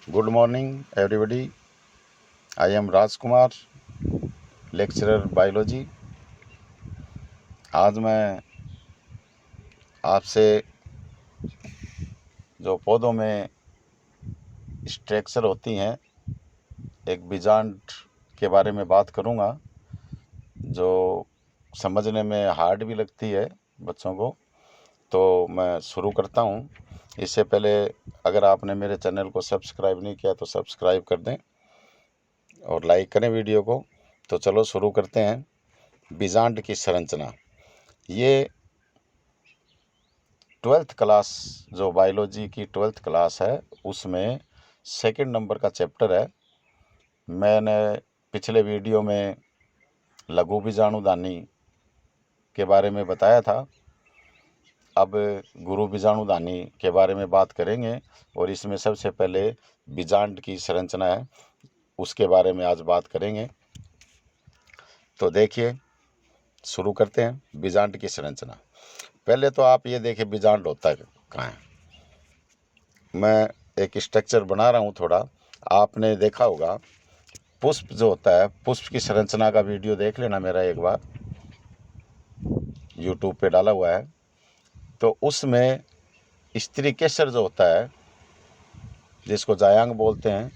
Good morning, everybody. I am Raj Kumar, lecturer biology. आज मैं आपसे जो पौधों में स्ट्रक्चर होती हैं एक बीजांड के बारे में बात करूंगा, जो समझने में हार्ड भी लगती है बच्चों को। तो मैं शुरू करता हूं। इससे पहले अगर आपने मेरे चैनल को सब्सक्राइब नहीं किया तो सब्सक्राइब कर दें और लाइक करें वीडियो को। तो चलो शुरू करते हैं। बीजांड की संरचना, ये 12th क्लास, जो बायोलॉजी की 12th क्लास है उसमें सेकंड नंबर का चैप्टर है। मैंने पिछले वीडियो में लघु बीजाणुधानी के बारे में बताया था। अब गुरु बीजाणुधानी के बारे में बात करेंगे और इसमें सबसे पहले बीजांड की संरचना है, उसके बारे में आज बात करेंगे। तो देखिए, शुरू करते हैं। बीजांड की संरचना, पहले तो आप ये देखिए बीजांड होता है कहाँ है। मैं एक स्ट्रक्चर बना रहा हूँ थोड़ा, आपने देखा होगा पुष्प जो होता है, पुष्प की संरचना का वीडियो देख लेना मेरा एक बार, यूट्यूब पे डाला हुआ है। तो उसमें स्त्री केसर जो होता है, जिसको जायांग बोलते हैं,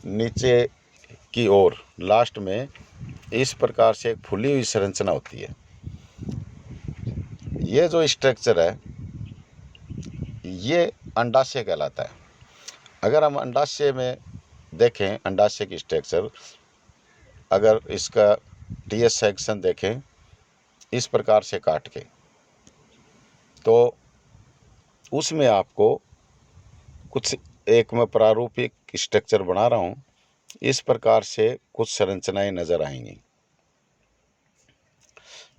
नीचे की ओर लास्ट में इस प्रकार से एक फुली हुई संरचना होती है। ये जो स्ट्रक्चर है ये अंडाशय कहलाता है। अगर हम अंडाशय में देखें, अंडाशय की स्ट्रक्चर, अगर इसका टीएस सेक्शन देखें इस प्रकार से काट के, तो उसमें आपको कुछ एक मैं प्रारूपिक स्ट्रक्चर बना रहा हूँ, इस प्रकार से कुछ संरचनाएं नजर आएंगी,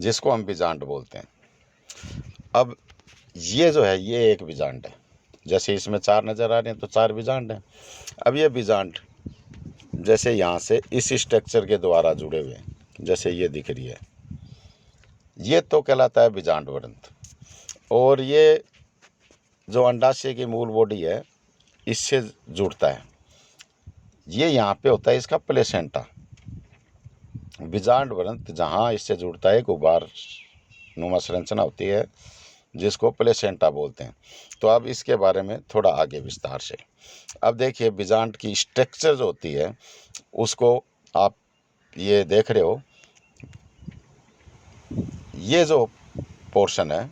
जिसको हम बीजांड बोलते हैं। अब ये जो है ये एक बीजांड है। जैसे इसमें 4 नजर आ रहे हैं तो 4 बीजांड हैं। अब ये बीजांड जैसे यहाँ से इस स्ट्रक्चर के द्वारा जुड़े हुए हैं, जैसे ये दिख रही है, ये तो कहलाता है बीजांड वृंत। और ये जो अंडाशय की मूल बॉडी है इससे जुड़ता है, ये यहाँ पे होता है इसका प्लेसेंटा। बीजांड वृंत जहाँ इससे जुड़ता है, गुब्बार नुमा संरचना होती है जिसको प्लेसेंटा बोलते हैं। तो अब इसके बारे में थोड़ा आगे विस्तार से अब देखिए, बीजांड की स्ट्रक्चर जो होती है उसको आप ये देख रहे हो, ये जो पोर्शन है,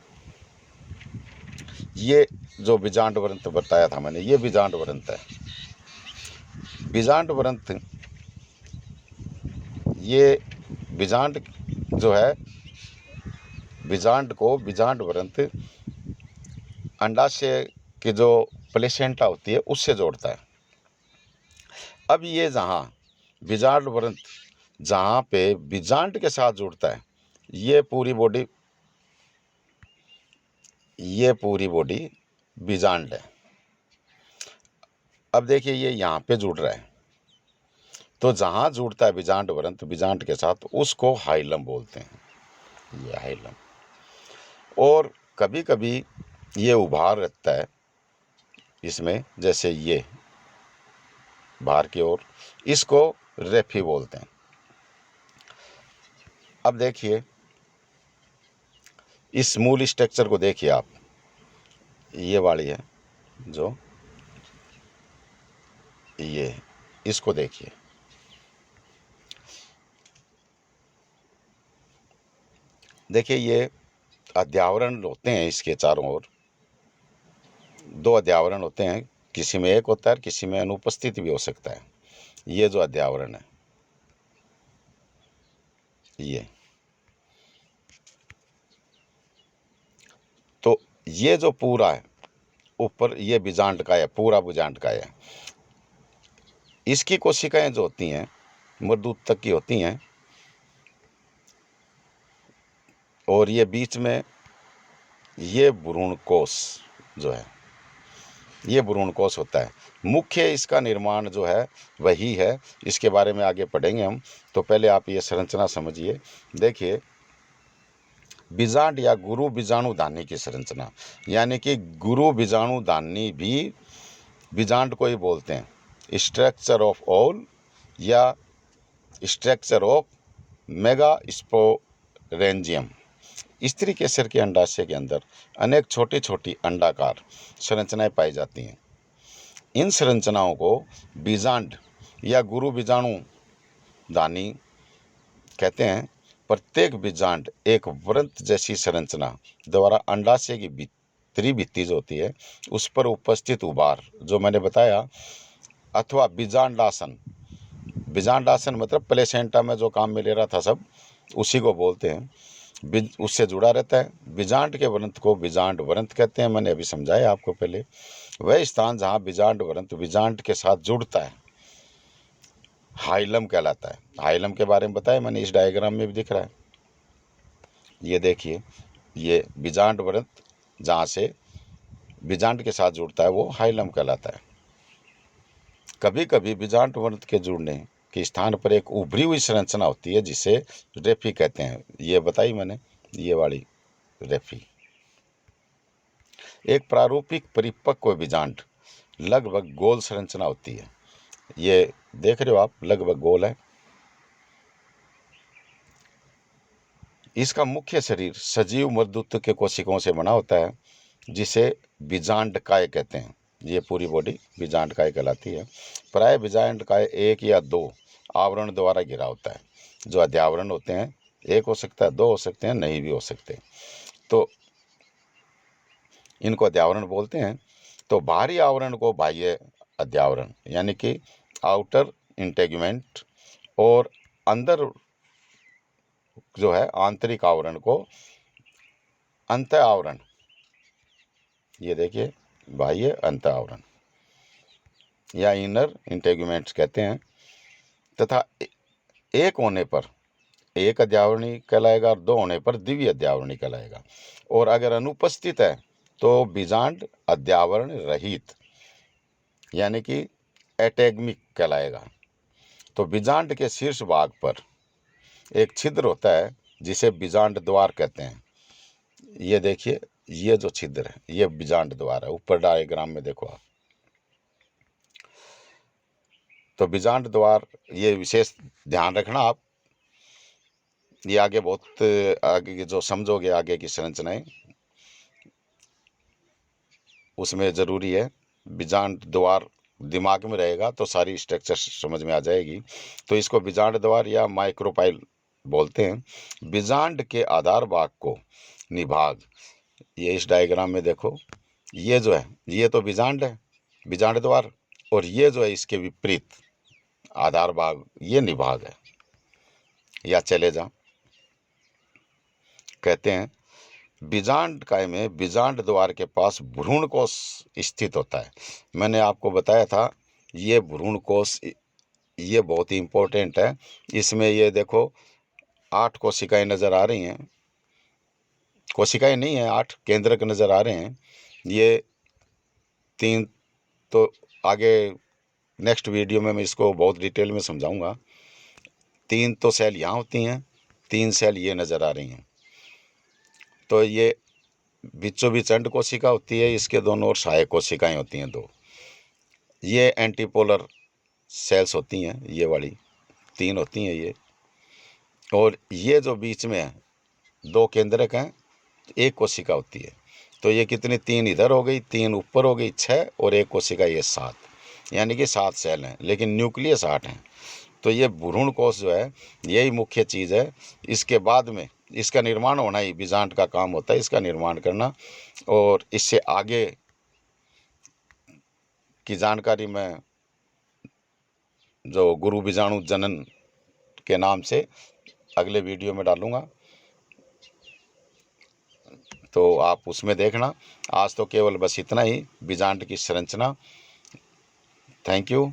ये जो बीजांड वृंत बताया था मैंने, ये बीजांड वृंत है। बीजांड वृंत, ये बीजांड जो है, बीजांड को बीजांड वृंत अंडाशय की जो प्लेसेंटा होती है उससे जोड़ता है। अब ये जहाँ बीजांड वृंत जहाँ पे बीजांड के साथ जुड़ता है, ये पूरी बॉडी बीजांड है। अब देखिए ये यहाँ पे जुड़ रहा है, तो जहाँ जुड़ता है बीजांड वृंत बीजांड के साथ उसको हाइलम बोलते हैं, ये हाइलम। और कभी कभी ये उभार रहता है इसमें, जैसे ये बाहर की ओर, इसको रेफी बोलते हैं। अब देखिए इस मूल स्ट्रक्चर को देखिए आप, ये वाली है जो ये, इसको देखिए, देखिए ये अध्यावरण होते हैं इसके चारों ओर, 2 अध्यावरण होते हैं, किसी में एक होता है किसी में अनुपस्थित भी हो सकता है। ये जो अध्यावरण है ये, तो ये जो पूरा है ऊपर, ये बीजांड का है, पूरा बीजांड का है। इसकी कोशिकाएं जो होती हैं मृदुतक की होती हैं, और ये बीच में ये भ्रूणकोश जो है, ये भ्रूणकोश होता है। मुख्य इसका निर्माण जो है वही है, इसके बारे में आगे पढ़ेंगे हम। तो पहले आप ये संरचना समझिए। देखिए बीजांड या गुरु बीजाणुधानी की संरचना, यानी कि गुरु बीजाणुधानी भी बीजांड को ही बोलते हैं स्ट्रक्चर ऑफ ओवल या स्ट्रक्चर ऑफ मेगास्पोरेंजियम। स्त्री केसर के अंडाशय के अंदर अनेक छोटी छोटी अंडाकार संरचनाएं पाई जाती हैं। इन संरचनाओं को बीजांड या गुरु बीजाणु दानी कहते हैं। प्रत्येक बीजांड एक वृत्त जैसी संरचना द्वारा अंडाशय की भीतरी भित्ति जो होती है उस पर उपस्थित उभार जो मैंने बताया, अथवा बीजांडासन। बीजांडासन मतलब प्लेसेंटा में जो काम मिल रहा था सब उसी को बोलते हैं, उससे जुड़ा रहता है। बीजांड के वृंत को बीजांड वृंत कहते हैं। मैंने अभी समझाया आपको पहले। वह स्थान जहाँ बीजांड वृंत बीजांड के साथ जुड़ता है हाइलम कहलाता है। हाइलम के बारे में बताया मैंने, इस डायग्राम में भी दिख रहा है। ये देखिए, ये बीजांड वृंत जहाँ से बीजांड के साथ जुड़ता है वो हाइलम कहलाता है। कभी कभी बीजांड वृंत के जुड़ने के स्थान पर एक उभरी हुई संरचना होती है जिसे रेफी कहते हैं। ये बताई मैंने, ये वाली रेफी। एक प्रारूपिक परिपक्व बीजांड लगभग गोल संरचना होती है। ये देख रहे हो आप, लगभग गोल है। इसका मुख्य शरीर सजीव मर्दुत्व के कोशिकाओं से बना होता है जिसे बीजांडकाय कहते हैं। ये पूरी बॉडी बीजांडकाय कहलाती है। प्राय बीजांडकाय एक या दो आवरण द्वारा घिरा होता है। जो अध्यावरण होते हैं एक हो सकता है, दो हो सकते हैं, नहीं भी हो सकते, तो इनको अध्यावरण बोलते हैं। तो बाहरी आवरण को बाह्य अध्यावरण यानी कि आउटर इंटेगुमेंट और अंदर जो है आंतरिक आवरण को अंत आवरण, ये देखिए बाह्य अंत आवरण या इनर इंटेगुमेंट्स कहते हैं। तथा एक होने पर एक अध्यावरणी कहलाएगा और दो होने पर द्वितीय अध्यावरणी कहलाएगा। और अगर अनुपस्थित है तो बीजांड अध्यावरण रहित यानी कि एटेगमिक कहलाएगा। तो बीजांड के शीर्ष भाग पर एक छिद्र होता है जिसे बीजांड द्वार कहते हैं। ये देखिए, ये जो छिद्र है ये बीजांड द्वार है। ऊपर डायग्राम में देखो आप, तो बीजांड द्वार ये विशेष ध्यान रखना आप। ये आगे बहुत आगे की जो समझोगे आगे की संरचनाएं उसमें ज़रूरी है। बीजांड द्वार दिमाग में रहेगा तो सारी स्ट्रक्चर समझ में आ जाएगी। तो इसको बीजांड द्वार या माइक्रोपाइल बोलते हैं। बीजांड के आधार भाग को निभाग, ये इस डायग्राम में देखो, ये जो है ये तो बीजांड है, बीजांड द्वार, और ये जो है इसके विपरीत आधार भाग ये निभाग है या चले जा कहते हैं। बीजांड काय में बीजांड द्वार के पास भ्रूण कोश स्थित होता है। मैंने आपको बताया था ये भ्रूण कोश ये बहुत ही इम्पोर्टेंट है। इसमें ये देखो 8 कोशिकाएं नज़र आ रही हैं, कोशिकाएं नहीं है 8 केंद्रक नज़र आ रहे हैं। ये 3 तो आगे नेक्स्ट वीडियो में मैं इसको बहुत डिटेल में समझाऊंगा। 3 तो सेल यहाँ होती हैं, 3 सेल ये नज़र आ रही हैं। तो ये बीचों बीच अंड कोशिका होती है, इसके दोनों ओर सहायक कोशिकाएं होती हैं 2। ये एंटीपोलर सेल्स होती हैं, ये वाली 3 होती हैं ये। और ये जो बीच में है 2 केंद्रक हैं, 1 कोशिका होती है। तो ये कितनी, 3 इधर हो गई, 3 ऊपर हो गई, 6, और 1 कोशिका ये 7, यानी कि 7 सेल हैं, लेकिन न्यूक्लियस 8 हैं। तो ये भ्रूण कोश जो है यही मुख्य चीज़ है। इसके बाद में इसका निर्माण होना ही बीजांड का काम होता है, इसका निर्माण करना। और इससे आगे की जानकारी मैं जो गुरु बीजाणु जनन के नाम से अगले वीडियो में डालूंगा, तो आप उसमें देखना। आज तो केवल बस इतना ही बीजांड की संरचना। Thank you.